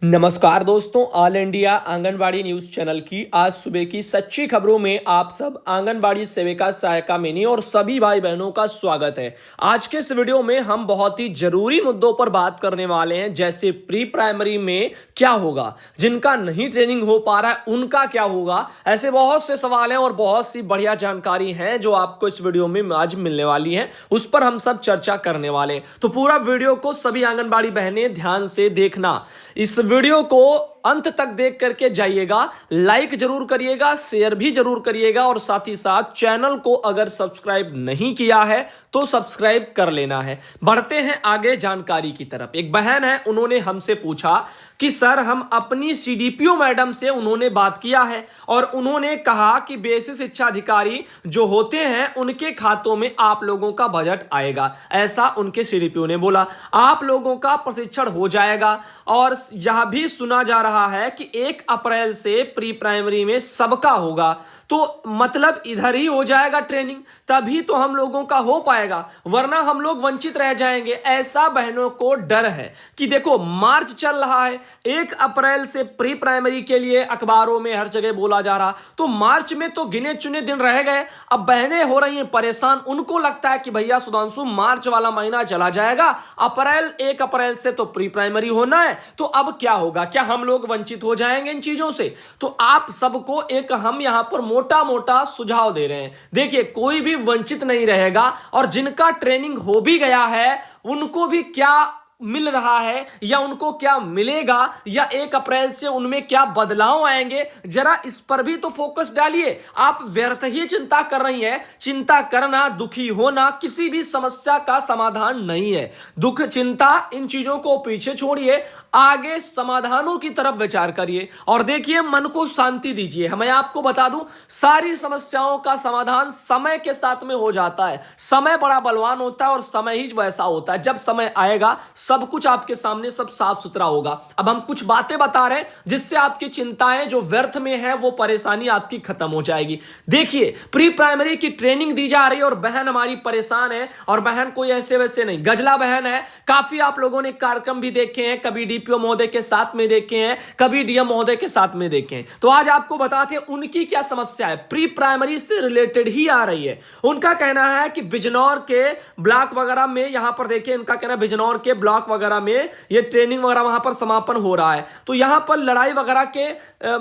नमस्कार दोस्तों, all India anganwadi news channel की आज सुबह की सच्ची खबरों में आप सब आंगनबाड़ी सेविका सहायिका मिनी और सभी भाई बहनों का स्वागत है। आज के इस वीडियो में हम बहुत ही जरूरी मुद्दों पर बात करने वाले हैं, जैसे प्री प्राइमरी में क्या होगा, जिनका नहीं ट्रेनिंग हो पा रहा है उनका क्या होगा। ऐसे बहुत से सवाल हैं और बहुत सी बढ़िया जानकारी है जो आपको इस वीडियो में आज मिलने वाली है, उस पर हम सब चर्चा करने वाले हैं। तो पूरा वीडियो को सभी आंगनबाड़ी बहनें ध्यान से देखना, इस वीडियो को अंत तक देख करके जाइएगा, लाइक जरूर करिएगा, शेयर भी जरूर करिएगा और साथ ही साथ चैनल को अगर सब्सक्राइब नहीं किया है तो सब्सक्राइब कर लेना है। बढ़ते हैं आगे जानकारी की तरफ। एक बहन है, उन्होंने हमसे पूछा कि सर हम अपनी सीडीपीओ मैडम से उन्होंने बात किया है और उन्होंने कहा कि बेसिक शिक्षा अधिकारी जो होते हैं उनके खातों में आप लोगों का बजट आएगा, ऐसा उनके सीडीपीओ ने बोला। आप लोगों का प्रशिक्षण हो जाएगा और यह भी सुना जा रहा है कि 1 अप्रैल से प्री प्राइमरी में सबका होगा, तो मतलब इधर ही हो जाएगा ट्रेनिंग, तभी तो हम लोगों का हो पाएगा, वरना हम लोग वंचित रह जाएंगे। ऐसा बहनों को डर है कि देखो मार्च चल रहा है, 1 अप्रैल से प्री प्राइमरी के लिए अखबारों में हर जगह बोला जा रहा, तो मार्च में तो गिने चुने दिन रह गए। अब बहनें हो रही हैं परेशान, उनको लगता है कि भैया सुधांशु मार्च वाला महीना चला जाएगा, 1 अप्रैल से तो प्री प्राइमरी होना है, तो अब क्या होगा, क्या हम लोग वंचित हो जाएंगे इन चीजों से। तो आप सबको एक हम यहां पर मोटा मोटा सुझाव दे रहे हैं। देखिए, कोई भी वंचित नहीं रहेगा और जिनका ट्रेनिंग हो भी गया है उनको भी क्या मिल रहा है या उनको क्या मिलेगा या 1 अप्रैल से उनमें क्या बदलाव आएंगे, जरा इस पर भी तो फोकस डालिए। आप व्यर्थ ही चिंता कर रही हैं। चिंता करना, दुखी होना किसी भी समस्या का समाधान नहीं है। दुख, चिंता, इन चीजों को पीछे छोड़िए, आगे समाधानों की तरफ विचार करिए और देखिए, मन को शांति दीजिए। मैं आपको बता दूं, सारी समस्याओं का समाधान समय के साथ में हो जाता है। समय बड़ा बलवान होता है और समय ही वैसा होता है, जब समय आएगा सब कुछ आपके सामने सब साफ सुथरा होगा। अब हम कुछ बातें बता रहे हैं जिससे आपकी चिंताएं जो व्यर्थ में है वो परेशानी आपकी खत्म हो जाएगी। देखिए, प्री प्राइमरी की ट्रेनिंग दी जा रही है और बहन हमारी परेशान है, और बहन कोई ऐसे वैसे नहीं, गजला बहन है। काफी आप लोगों ने कार्यक्रम भी देखे हैं, कभी डीपीओ महोदय के साथ में देखे हैं, कभी डीएम महोदय के साथ में देखे हैं। तो आज आपको बताते हैं उनकी क्या समस्या है, प्री प्राइमरी से रिलेटेड ही आ रही है। उनका कहना है कि बिजनौर के ब्लॉक वगैरह में, यहां पर देखिए उनका कहना है बिजनौर के ब्लॉक वगैरह में ये ट्रेनिंग वगैरह वहां पर समापन हो रहा है, तो यहां पर लड़ाई वगैरह के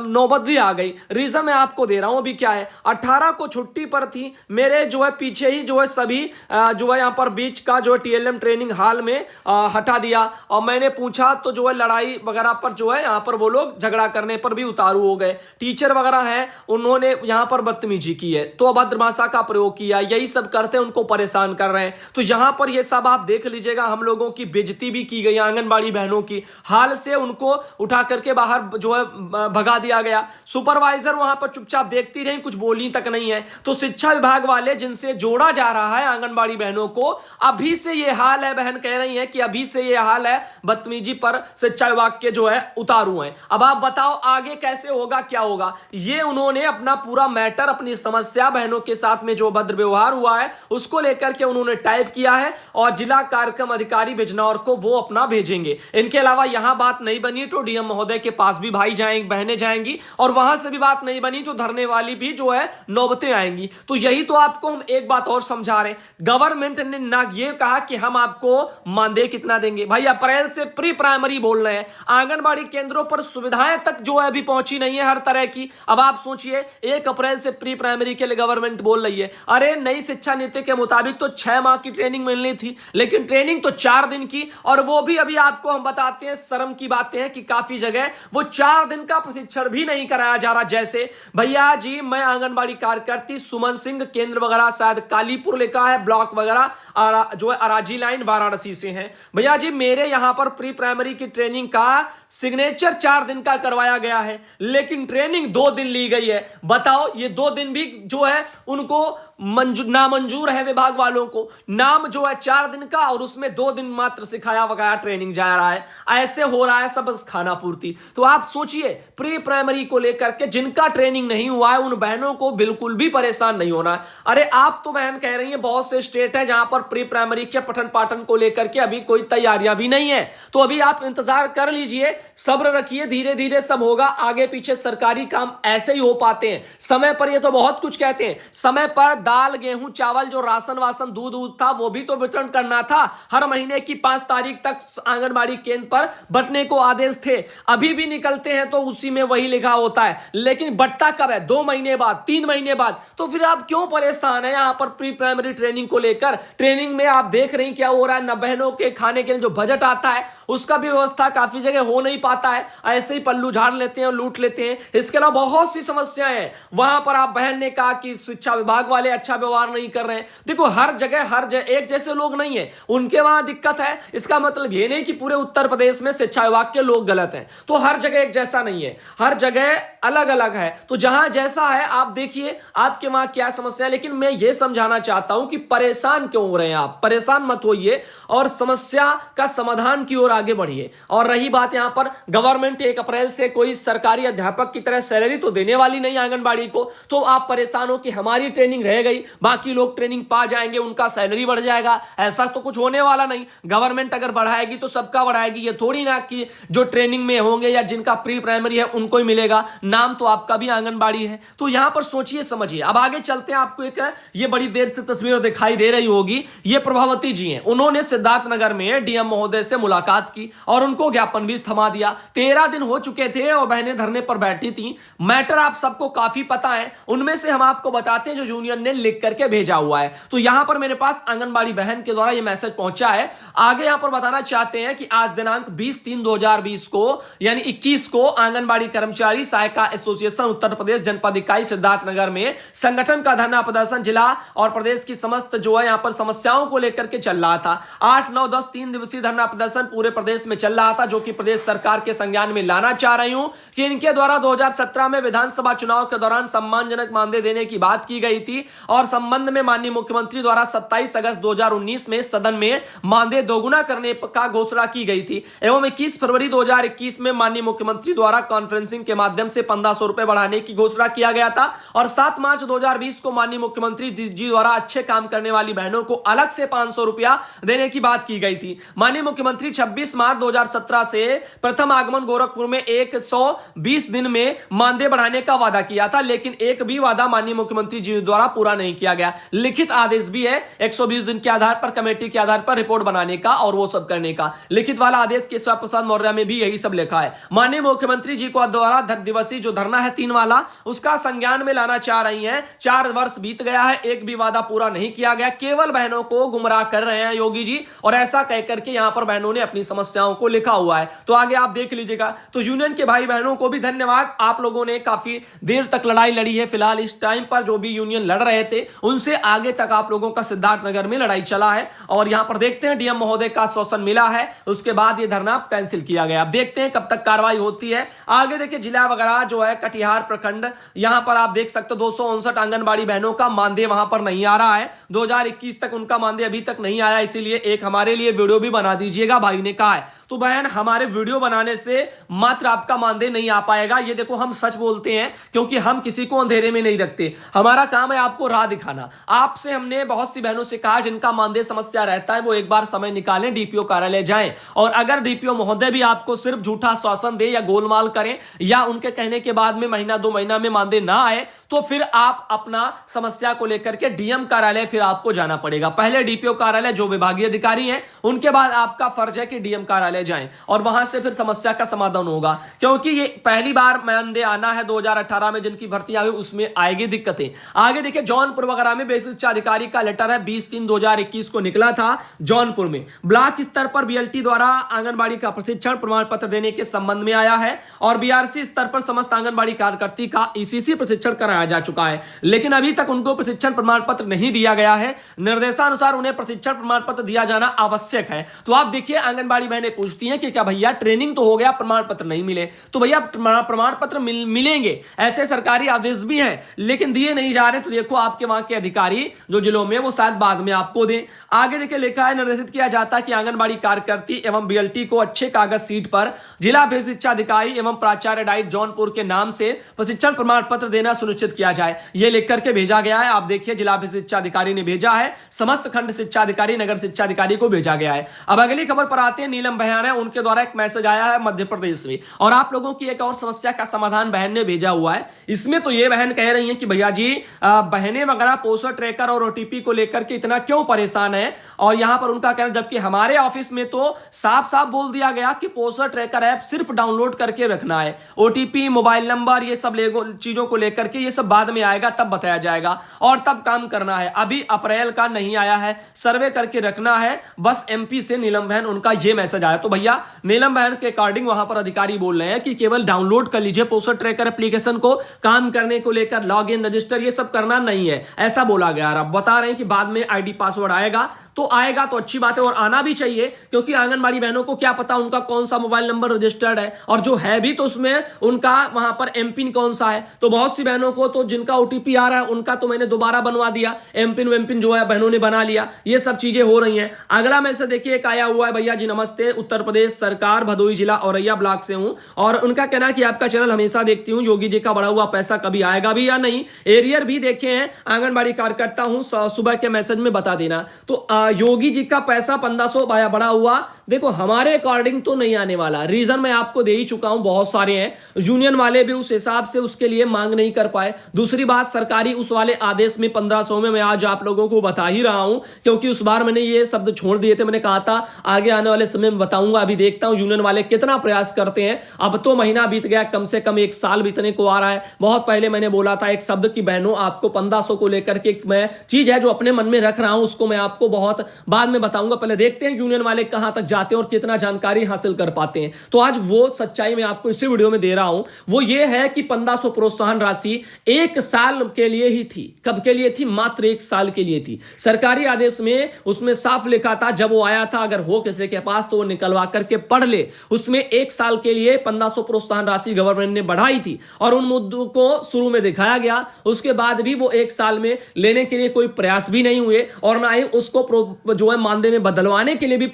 नौबत भी आ गई। रीजन मैं आपको दे रहा हूं अभी क्या है। 18 को छुट्टी पर थी, मेरे जो है पीछे ही जो है सभी जो है यहां पर बीच का जो टीएलएम ट्रेनिंग हॉल में हटा दिया और मैंने पूछा तो जो है लड़ाई वगैरह पर जो है यहां पर वो लोग झगड़ा करने पर भी उतारू हो गए। टीचर वगैरह हैं, उन्होंने यहां पर बदतमीजी की है, तो अभद्र भाषा का प्रयोग किया, यही सब करते हैं, उनको परेशान कर रहे हैं। तो यहां पर ये सब आप देख लीजिएगा, हम लोगों की बेइज्जती भी की गई आंगनबाड़ी बहनों की, हाल से उनको उठा करके बाहर जो है भगा दिया गया। सुपरवाइजर वहां पर चुपचाप देखती रही, कुछ बोली तक नहीं है। तो शिक्षा विभाग वाले जिनसे जोड़ा जा रहा है आंगनबाड़ी बहनों को, अभी से ये हाल है, बहन कह रही है कि अभी से ये हाल है, बदतमीजी पर शिक्षा विभाग के जो है उतारू हैं। अब आप बताओ आगे कैसे होगा, क्या होगा। ये उन्होंने अपना पूरा मैटर, अपनी समस्या, बहनों के साथ में जो भद्र व्यवहार हुआ है उसको लेकर के उन्होंने टाइप किया है और जिला कार्यक्रम अधिकारी बिजनौर को वो अपना भेजेंगे। इनके अलावा यहां बात नहीं बनी तो डीएम महोदय के पास भी भाई जाएंगे, बहनें जाएंगी, और वहां से भी बात नहीं बनी तो धरने वाली भी जो है नौबतें आएंगी। तो यही तो आपको हम एक बात और समझा रहे हैं, गवर्नमेंट ने ना ये कहा कि हम आपको मानदेय कितना देंगे, भाई अप्रैल से प्री प्राइमरी बोल रहे हैं। आंगनबाड़ी केंद्रों पर सुविधाएं तक जो है अभी पहुंची नहीं है हर तरह की। अब आप सोचिए, 1 अप्रैल से प्री प्राइमरी के लिए गवर्नमेंट बोल रही है। अरे नई शिक्षा नीति के मुताबिक तो 6 माह की ट्रेनिंग मिलनी थी, लेकिन ट्रेनिंग तो 4 दिन की, और वो भी अभी आपको हम बताते हैं शर्म की बातें हैं कि काफी जगह वो 4 दिन का प्रशिक्षण भी नहीं कराया जा रहा। जैसे भैया जी, मैं आंगनबाड़ी कार्यकर्ती सुमन सिंह, केंद्र वगैरह शायद कालीपुर लिखा है, ब्लॉक वगैरह जो है अराजी लाइन वाराणसी से हैं। भैया जी, मेरे यहां पर प्री प्राइमरी की ट्रेनिंग का सिग्नेचर 4 दिन का करवाया गया है, लेकिन ट्रेनिंग 2 दिन ली गई है। बताओ, ये 2 दिन भी जो है उनको नामंजूर है विभाग वालों को। नाम जो है 4 दिन का और उसमें 2 दिन मात्र सिखाया वगैरह ट्रेनिंग जा रहा है, ऐसे हो रहा है सब खाना पूर्ति। तो आप सोचिए प्री प्राइमरी को लेकर के जिनका ट्रेनिंग नहीं हुआ है उन बहनों को बिल्कुल भी परेशान नहीं होना। अरे आप तो बहन कह रही है बहुत से स्टेट है जहां पर प्री प्राइमरी के पठन पाठन को लेकर के अभी कोई तैयारियां भी नहीं है, तो अभी आप इंतजार कर लीजिए, सब्र रखिए, धीरे धीरे सब होगा। आगे पीछे सरकारी काम ऐसे ही हो पाते हैं समय पर। ये तो बहुत कुछ कहते हैं, समय पर दाल गेहूं चावल जो राशन वासन दूध था वो भी तो वितरण करना था। हर महीने की 5 तारीख तक आंगनबाड़ी केंद्र पर बंटने को आदेश थे। अभी भी निकलते हैं तो उसी में वही लिखा होता है, लेकिन बंटता कब है? 2 महीने बाद, 3 महीने बाद। तो फिर आप क्यों परेशान है यहां पर प्री प्राइमरी ट्रेनिंग को लेकर? ट्रेनिंग में आप देख रही क्या हो रहा है, न बहनों के खाने के लिए जो बजट आता है उसका भी व्यवस्था काफी जगह हो नहीं पाता है, ऐसे ही पल्लू झाड़ लेते हैं और लूट लेते हैं। इसके अलावा बहुत सी समस्याएं हैं वहां पर। आप बहन ने कहा कि शिक्षा विभाग वाले अच्छा व्यवहार नहीं कर रहे हैं। देखो हर जगह एक जैसे लोग नहीं है, उनके वहां दिक्कत है, इसका मतलब ये नहीं कि पूरे उत्तर प्रदेश में शिक्षा विभाग के लोग गलत हैं। तो हर जगह एक जैसा नहीं है, हर जगह अलग अलग है। तो जहां जैसा है आप देखिए आपके वहां क्या समस्या है। लेकिन मैं ये समझाना चाहता हूं कि परेशान क्यों हो रहे हैं आप, परेशान मत होइए और समस्या का समाधान की ओर आगे बढ़िए। और रही बात यहां पर गवर्नमेंट 1 अप्रैल से कोई सरकारी अध्यापक की तरह सैलरी तो देने वाली नहीं आंगनबाड़ी को, तो आप परेशान हो कि हमारी ट्रेनिंग रह गई, बाकी लोग ट्रेनिंग पा जाएंगे, उनका सैलरी बढ़ जाएगा। ऐसा तो कुछ होने वाला नहीं। गवर्नमेंट अगर बढ़ाएगी तो सबका बढ़ाएगी, ये थोड़ी ना कि जो ट्रेनिंग में होंगे या जिनका प्री प्राइमरी है उनको ही मिलेगा। नाम तो आपका भी आंगनबाड़ी है। तो यहां पर सोचिए समझिए। अब आगे चलते हैं। आपको एक ये बड़ी देर से तस्वीर दिखाई दे रही होगी, ये प्रभावती जी हैं। उन्होंने सिद्धार्थनगर में डीएम महोदय से मुलाकात की और उनको ज्ञापन भी थमा दिया। 13 दिन हो चुके थे और बहनें धरने पर बैठी थी। मैटर आप सबको काफी पता है, उनमें से हम आपको बताते हैं जो यूनियन ने लिख करके भेजा हुआ है। तो यहां पर मेरे पास आंगनबाड़ी बहन के द्वारा यह मैसेज पहुंचा है। आगे यहां पर बताना चाहते हैं कि आज दिनांक 20/3/2020 को यानी 21 को आंगनबाड़ी कर्मचारी सहायिका एसोसिएशन उत्तर प्रदेश जनपद इकाई सिद्धार्थनगर में संगठन का धरना प्रदर्शन जिला और प्रदेश की समस्त जो है यहां पर समस्याओं को लेकर के चल रहा था। 8, 9, 10 3 दिवसीय धरना प्रदर्शन पूरे प्रदेश में चल रहा था, जो कि प्रदेश सरकार के संज्ञान में लाना चाह रही हूं कि इनके द्वारा 2017 में विधानसभा चुनाव के दौरान सम्मानजनक मानदेय देने की बात की गई थी और संबंध में माननीय मुख्यमंत्री द्वारा 27 अगस्त 2019 में सदन में मानदेय दोगुना करने का घोषणा की गई थी एवं 21 फरवरी 2021 में माननीय मुख्यमंत्री द्वारा कॉन्फ्रेंसिंग के माध्यम से 1500 रुपए बढ़ाने की घोषणा किया गया था और 7 मार्च 2020 को माननीय मुख्यमंत्री जी द्वारा अच्छे काम करने वाली बहनों को अलग से 500 रुपया देने की बात की गई थी। माननीय मुख्यमंत्री 26 मार्च 2017 से प्रथम आगमन गोरखपुर में 120 दिन में मानदेय बढ़ाने का वादा किया था, लेकिन एक भी वादा माननीय मुख्यमंत्री जी द्वारा पूरा नहीं किया गया। लिखित आदेश भी है 120 दिन के आधार पर कमेटी के आधार पर रिपोर्ट बनाने का और वो सब करने का। लिखित वाला आदेश केशव प्रसाद मौर्य में भी यही सब लिखा है। माननीय मुख्यमंत्री जी को द्वारा दिवसीय जो धरना है 3 वाला उसका संज्ञान में लाना चाह रही हैं। 4 वर्ष बीत गया है, एक भी वादा पूरा नहीं किया गया, केवल बहनों को गुमराह कर रहे हैं योगी जी। और ऐसा कहकर के यहां पर बहनों ने अपनी समस्याओं को लिखा हुआ है, तो आगे आप देख लीजिएगा। तो यूनियन के भाई बहनों को भी धन्यवाद, आप लोगों ने काफी देर तक लड़ाई लड़ी है। फिलहाल इस टाइम पर जो भी यूनियन लड़ रहे थे उनसे आगे तक आप लोगों का सिद्धार्थनगर में लड़ाई चला है और यहां पर देखते हैं डीएम महोदय का आश्वासन मिला है, उसके बाद यह धरना कैंसिल किया गया। अब देखते हैं कब तक कार्रवाई होती है। आगे देखिए जिला वगैरह जो है कटिहार प्रखंड, यहां पर आप देख सकते हो 259 आंगनबाड़ी बहनों का मानदेय वहां पर नहीं आ रहा है। 2021 तक उनका मानदेय अभी तक नहीं आया, इसीलिए एक हमारे लिए वीडियो भी बना दीजिएगा, भाई ने कहा है। तो बहन हमारे वीडियो बनाने से मात्र आपका मानदेय नहीं आ पाएगा, ये देखो हम सच बोलते हैं क्योंकि हम किसी को अंधेरे में नहीं रखते। हमारा काम है आपको राह दिखाना। आपसे हमने बहुत सी बहनों से कहा जिनका मानदेय समस्या रहता है वो एक बार समय निकालें, डीपीओ कार्यालय जाएं और अगर डीपीओ महोदय भी आपको सिर्फ झूठा आश्वासन दे या गोलमाल करें या उनके कहने के बाद में महीना 2 महीना में मानदेय ना आए तो फिर आप अपना समस्या को लेकर के डीएम कार्यालय फिर आपको जाना पड़ेगा। पहले डीपीओ कार्यालय जो विभागीय अधिकारी हैं, उनके बाद आपका फर्ज है कि डीएम कार्यालय जाएं और वहां से फिर समस्या का समाधान होगा, क्योंकि ये पहली बार मानदेय आना है। 2018 में जिनकी भर्ती आई उसमें आएगी दिक्कतें। आगे देखिए जौनपुर वगैरह में बेसिक शिक्षा अधिकारी का लेटर है 20/3/2021 को निकला था। जौनपुर में ब्लॉक स्तर पर बीएलटी द्वारा आंगनबाड़ी का प्रशिक्षण प्रमाण पत्र देने के संबंध में आया है और बीआरसी स्तर पर समस्त आंगनबाड़ी कार्यकर्ती का ईसीसी प्रशिक्षण कराया कराया जा चुका है, लेकिन अभी तक उनको प्रशिक्षण प्रमाण पत्र नहीं दिया गया है। निर्देशानुसार उन्हें प्रशिक्षण प्रमाण पत्र दिया जाना आवश्यक है। तो आप देखिए, आंगनबाड़ी बहनें पूछती हैं कि क्या भैया ट्रेनिंग तो हो गया, प्रमाण पत्र नहीं मिले। तो भैया प्रमाण पत्र मिलेंगे, ऐसे सरकारी आदेश भी हैं, लेकिन दिए नहीं जा रहे। तो देखो, आपके वहां के अधिकारी जो जिलों में, वो शायद बाद में आपको दें। आगे देखिए लिखा है, निर्देशित किया जाता है कि आंगनबाड़ी कार्यकर्ती एवं बीएलटी को अच्छे कागज सीट पर जिला शिक्षा अधिकारी एवं प्राचार्य डाइट जौनपुर के नाम से प्रशिक्षण प्रमाण पत्र देना सुनिश्चित किया जाए। यह लिख करके भेजा गया है। आप देखिए, जिला शिक्षा अधिकारी ने भेजा है, समस्त खंड शिक्षा अधिकारी, नगर शिक्षा अधिकारी को भेजा गया है। अब अगली खबर पर आते हैं। नीलम बहन है, उनके द्वारा एक मैसेज आया है मध्य प्रदेश में, और आप लोगों की एक और समस्या का समाधान बहन ने भेजा हुआ है। इसमें तो ये बहन कह रही है कि भैया जी, बहनें वगैरह पोस्टर ट्रैकर और ओटीपी को लेकर के इतना क्यों परेशान है। और यहां पर उनका कहना, जबकि हमारे ऑफिस में तो साफ साफ बोल दिया गया कि पोस्टर ट्रैकर ऐप सिर्फ डाउनलोड करके रखना है, ओटीपी, मोबाइल नंबर, ये सब चीजों को लेकर के ये सब बाद में आएगा, तब बताया जाएगा और तब काम करना है। अभी अप्रैल का नहीं आया है, सर्वे करके रखना है बस। एमपी से नीलम बहन, उनका ये मैसेज आया। तो भैया, नीलम बहन के अकॉर्डिंग वहां पर अधिकारी बोल रहे हैं कि केवल डाउनलोड कर लीजिए पोस्टर ट्रैकर एप्लीकेशन को, काम करने को लेकर लॉग इन, रजिस्टर, ये सब करना नहीं है, ऐसा बोला गया। अब बता रहे हैं कि बाद में आईडी पासवर्ड आएगा, तो आएगा तो अच्छी बात है, और आना भी चाहिए, क्योंकि आंगनबाड़ी बहनों को क्या पता उनका कौन सा मोबाइल नंबर रजिस्टर्ड है, और जो है भी तो उसमें उनका वहां पर एमपिन कौन सा है। तो बहुत सी बहनों को तो जिनका ओटीपी आ रहा है, उनका तो मैंने दोबारा बनवा दिया, एमपिन वेमपिन जो है बहनों ने बना लिया। ये सब चीजें हो रही हैं। अगला मैसेज देखिए, एक आया हुआ है, भैया जी नमस्ते, उत्तर प्रदेश सरकार, भदोही जिला औरैया ब्लॉक से हूं, और उनका कहना कि आपका चैनल हमेशा देखती हूं, योगी जी का बढ़ा हुआ पैसा कभी आएगा भी या नहीं, एरियर भी देखे हैं, आंगनबाड़ी कार्यकर्ता हूं, सुबह के मैसेज में बता देना। तो योगी जी का पैसा 1500 बढ़ा हुआ, देखो हमारे अकॉर्डिंग तो नहीं आने वाला। रीजन मैं आपको दे ही चुका हूं, बहुत सारे हैं। यूनियन वाले भी उस हिसाब से उसके लिए मांग नहीं कर पाए। दूसरी बात, सरकारी उस वाले आदेश में 1500 में मैं आज आप लोगों को बता ही रहा हूं, क्योंकि उस बार मैंने ये शब्द छोड़ दिए थे। मैंने कहा था आगे आने वाले समय में बताऊंगा। अभी देखता हूं यूनियन वाले कितना प्रयास करते हैं। अब तो महीना बीत गया, कम से कम 1 साल बीतने को आ रहा है। बहुत पहले मैंने बोला था एक शब्द की बहनों, आपको 1500 को लेकर के मैं चीज है जो अपने मन में रख रहा हूं, उसको मैं आपको बहुत बाद में बताऊंगा। पहले देखते हैं यूनियन वाले कहां तक जाते हैं और कितना जानकारी हासिल कर पाते हैं। तो आज वो सच्चाई मैं आपको इसी वीडियो में दे रहा हूं, वो ये है कि 1500 प्रोत्साहन राशि 1 साल के लिए ही थी। कब के लिए थी? मात्र 1 साल के लिए थी। सरकारी आदेश में उसमें साफ लिखा था, जब वो आया था, अगर हो किसी के पास तो वो निकलवा करके पढ़ ले। उसमें 1 साल के लिए 1500 प्रोत्साहन राशि गवर्नमेंट ने बढ़ाई थी, और उन मुद्दों को शुरू में दिखाया गया। उसके बाद भी वो 1 साल में लेने के लिए कोई प्रयास भी नहीं हुए, और ना ही उसको जो है मानदेय में बदलवाने के लिए भी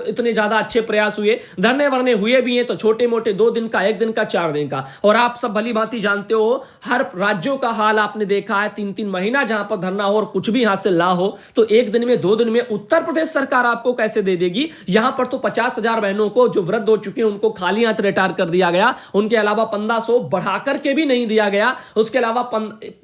इतने ज्यादा अच्छे प्रयास हुए। धरने वरने हुए भी हैं तो छोटे मोटे, 2 दिन का, 1 दिन का, 4 दिन का। और आप सब भली भांति जानते हो, हर राज्यों का हाल आपने देखा है, 3-3 महीना जहां पर धरना हो और कुछ भी हासिल ना हो, तो 1 दिन में, 2 दिन में उत्तर प्रदेश सरकार आपको कैसे दे देगी। यहां पर तो 50,000 बहनों को जो वृद्ध हो चुके हैं उनको खाली हाथ रिटायर कर दिया गया। उनके अलावा 1500 बढ़ाकर के भी नहीं दिया गया। उसके अलावा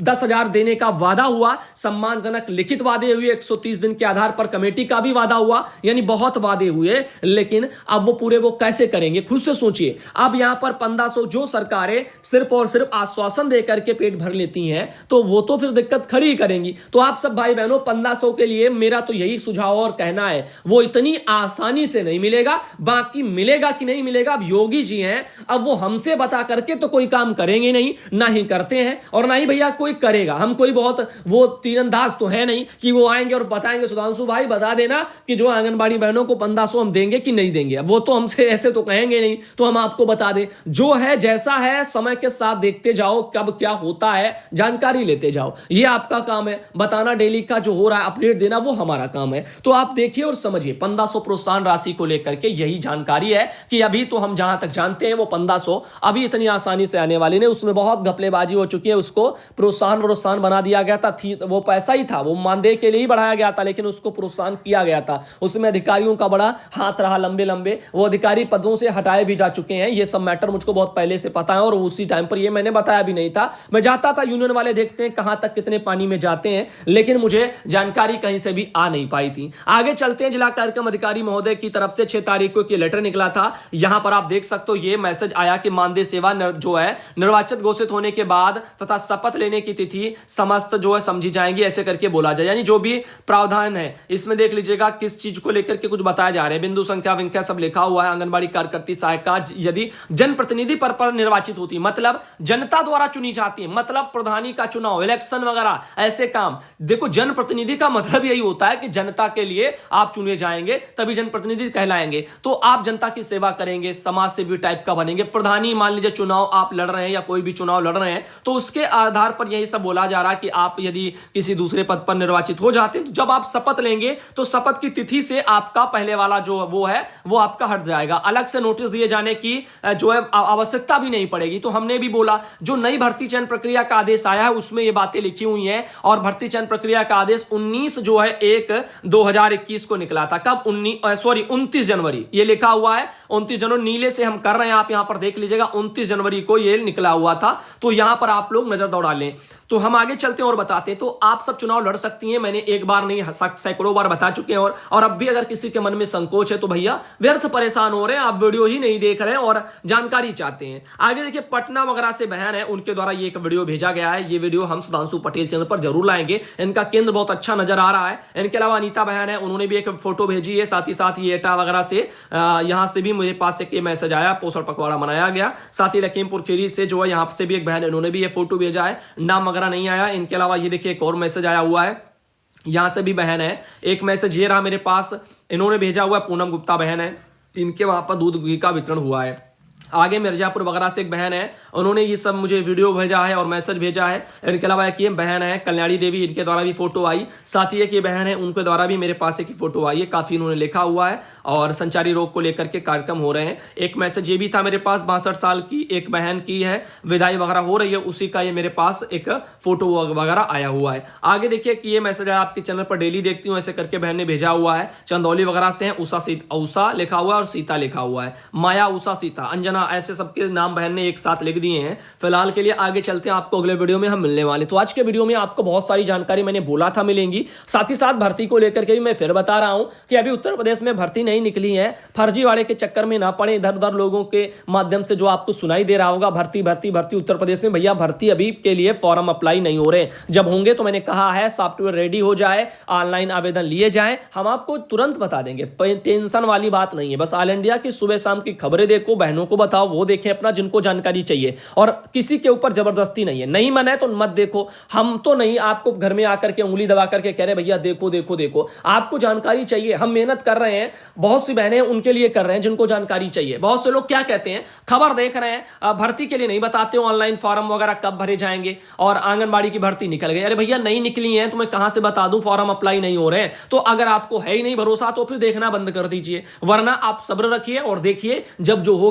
10,000 देने का वादा हुआ, सम्मानजनक लिखित वादे हुए, 130 दिन के आधार पर कमेटी का भी वादा हुआ, यानी बहुत वादे हुए। लेकिन अब वो पूरे वो कैसे करेंगे, खुद से सोचिए। अब यहां पर 1500 जो सरकारें सिर्फ और सिर्फ आश्वासन देकर के पेट भर लेती हैं, तो वो तो फिर दिक्कत खड़ी करेंगी। तो आप सब भाई बहनों, 1500 के लिए मेरा तो यही सुझाव और कहना है, वो इतनी आसानी से नहीं मिलेगा। बाकी मिलेगा कि नहीं मिलेगा, अब योगी जी हैं, अब वो हमसे बता करके तो कोई काम करेंगे नहीं, ना ही करते हैं, और ना ही भैया कोई करेगा। हम कोई बहुत वो तीरंदाज तो है नहीं कि वो आएंगे और बताएंगे सुधांशु भाई बता देना कि जो आंगनबाड़ी बहनों को 1500 हम देंगे कि नहीं देंगे। वो तो हमसे ऐसे तो कहेंगे नहीं, तो हम आपको बता दें, जो है जैसा है, समय के साथ देखते जाओ कब क्या होता है, जानकारी लेते जाओ। ये आपका काम है, बताना डेली का जो हो रहा है, अपडेट देना, वो हमारा काम है। तो आप देखिए और समझिए, 1500 प्रोत्साहन राशि को लेकर के यही जानकारी है कि अभी तो हम जहां तक जानते हैं वो 1500 अभी इतनी आसानी से आने वाली नहीं। उसमें बहुत घपलेबाजी हो चुकी है। उसको प्रोत्साहन बना दिया गया था, वो पैसा ही था, वो मानदेय के लिए ही बढ़ाया गया था, लेकिन उसको प्रोत्साहन किया गया था। उसमें अधिकारियों का बड़ा हाथ रहा, लंबे लंबे, वो अधिकारी पदों से हटाए भी जा चुके हैं। ये सब मैटर मुझको बहुत पहले से पता है, और उसी टाइम पर ये मैंने बताया भी नहीं था। मैं जाता था, यूनियन वाले देखते हैं कहां तक कितने पानी में जाते हैं, लेकिन मुझे जानकारी कहीं से भी आ नहीं पाई थी। आगे चलते हैं। जिला कार्यक्रम अधिकारी महोदय की तरफ से 6 तारीख को लेटर निकला था। यहां पर आप देख सकते हो, ये मैसेज आया कि मानदेय सेवा जो है निर्वाचित घोषित होने के बाद तथा शपथ लेने की तिथि समस्त जो है समझी जाएंगी, ऐसे करके बोला जाए। यानी जो भी प्रावधान है इसमें देख लीजिएगा किस चीज को लेकर के कुछ बताया जा रहा है, बिंदु संख्या विंख्या सब लिखा हुआ है। आंगनबाड़ी कार्यकर्ती सहायिका यदि जनप्रतिनिधि पर निर्वाचित होती है, मतलब जनता द्वारा चुनी जाती है, मतलब प्रधानी का चुनाव, इलेक्शन वगैरह ऐसे काम। देखो जनप्रतिनिधि का मतलब यही होता है कि जनता के लिए आप चुने जाएंगे तभी जनप्रतिनिधि कहलाएंगे। तो आप जनता की सेवा करेंगे, समाज सेवी टाइप का बनेंगे। प्रधानी मान लीजिए चुनाव आप लड़ रहे हैं या कोई भी चुनाव लड़ रहे हैं, तो उसके आधार पर यही सब बोला जा रहा है कि आप यदि किसी दूसरे पद पर निर्वाचित हो जाते हैं तो जब आप शपथ लेंगे तो शपथ की तिथि से आपका पहले वाला जो वो है वो आपका हट जाएगा। अलग से नोटिस दिए जाने की जो है आवश्यकता भी नहीं पड़ेगी। तो हमने भी बोला जो नई भर्ती चयन प्रक्रिया का आदेश आया है उसमें ये बातें लिखी हुई हैं। और भर्ती चयन प्रक्रिया का आदेश 19 जो है 1/2021 को निकला था। कब? 29 जनवरी ये लिखा हुआ है। 29 जनवरी नीले से हम कर रहे हैं, आप यहां पर देख लीजिएगा 29 जनवरी को ये निकला हुआ था। तो यहां पर आप लोग नजर दौड़ा लें। तो हम आगे चलते हैं और बताते हैं। तो आप सब चुनाव लड़ सकती हैं, मैंने एक बार नहीं सैकड़ों बार बता चुके हैं। और अब भी अगर किसी के मन में संकोच है तो भैया व्यर्थ परेशान हो रहे हैं, आप वीडियो ही नहीं देख रहे हैं और जानकारी चाहते हैं। आगे देखिए पटना वगैरह से बहन है, उनके द्वारा ये एक वीडियो भेजा गया है। ये वीडियो हम सुधांशु पटेल चैनल पर जरूर लाएंगे। इनका केंद्र बहुत अच्छा नजर आ रहा है। इनके अलावा अनीता बहन है, उन्होंने भी एक फोटो भेजी है। साथ ही साथ ये एटा वगैरह से यहां से भी मेरे पास एक मैसेज आया, पोषण पखवाड़ा मनाया गया। साथ ही लखीमपुर खीरी से जो है यहां से भी एक बहन है, उन्होंने भी ये फोटो भेजा है, नाम वगैरह नहीं आया। इनके अलावा ये देखिए एक और मैसेज आया हुआ है, यहां से भी बहन है। एक मैसेज ये रहा मेरे पास, इन्होंने भेजा हुआ है, पूनम गुप्ता बहन है, इनके वहां पर दूध घी का वितरण हुआ है। आगे मिर्जापुर वगैरह से एक बहन है, उन्होंने ये सब मुझे वीडियो भेजा है और मैसेज भेजा है। इनके अलावा एक ये बहन है कल्याणी देवी, इनके द्वारा भी फोटो आई। साथ ही एक ये बहन है, उनके द्वारा भी मेरे पास एक फोटो आई है, काफी उन्होंने लिखा हुआ है और संचारी रोग को लेकर के कार्यक्रम हो रहे हैं। एक मैसेज ये भी था मेरे पास, 62 साल की एक बहन की है, विदाई वगैरह हो रही है, उसी का ये मेरे पास एक फोटो वगैरह आया हुआ है। आगे देखिए कि ये मैसेज आपके चैनल पर डेली देखती हूँ ऐसे करके बहन ने भेजा हुआ है। चंदौली वगैरह से है, उषा लिखा हुआ है और सीता लिखा हुआ है, माया, उषा, सीता, अंजना, ऐसे सबके नाम बहन ने एक साथ लिख दिए हैं। फिलहाल के लिए आगे चलते हैं, आपको अगले वीडियो में हम मिलने वाले। तो आज के वीडियो में आपको बहुत सारी जानकारी मैंने बोला था मिलेंगी। साथ ही साथ भर्ती को लेकर के भी मैं फिर बता रहा हूं कि अभी उत्तर प्रदेश में भर्ती नहीं निकली है। फर्जीवाड़े के चक्कर में ना पड़े, इधर उधर लोगों के माध्यम से जो आपको सुनाई दे रहा होगा भर्ती भर्ती भर्ती उत्तर प्रदेश में, भैया भर्ती अभी के लिए फॉर्म अप्लाई नहीं हो रहे। जब होंगे तो मैंने कहा है सॉफ्टवेयर रेडी हो जाए, ऑनलाइन आवेदन लिए जाए, हम आपको तुरंत बता देंगे। टेंशन वाली बात नहीं है। बस ऑल इंडिया की सुबह शाम की खबरें देखो, बहनों को बताओ, वो देखें अपना, जिनको जानकारी चाहिए। और किसी के ऊपर जबरदस्ती नहीं है, नहीं मन है तो मत देखो। हम तो नहीं आपको घर में आकर के उंगली दबा करके कह रहे भैया देखो देखो देखो, आपको जानकारी चाहिए। हम मेहनत कर रहे हैं, बहुत सी बहनें उनके लिए कर रहे हैं जिनको जानकारी चाहिए। बहुत से लोग क्या कहते हैं, खबर देख रहे हैं, भर्ती के लिए नहीं बताते हो ऑनलाइन फॉर्म वगैरह कब भरे जाएंगे, और आंगनबाड़ी की भर्ती निकल गई। अरे भैया नहीं निकली है तो मैं कहां से बता दूं, फॉर्म अप्लाई नहीं हो रहे हैं। तो अगर आपको है ही नहीं भरोसा तो फिर देखना बंद कर दीजिए, वरना आप सब्र रखिए और देखिए जब जो हो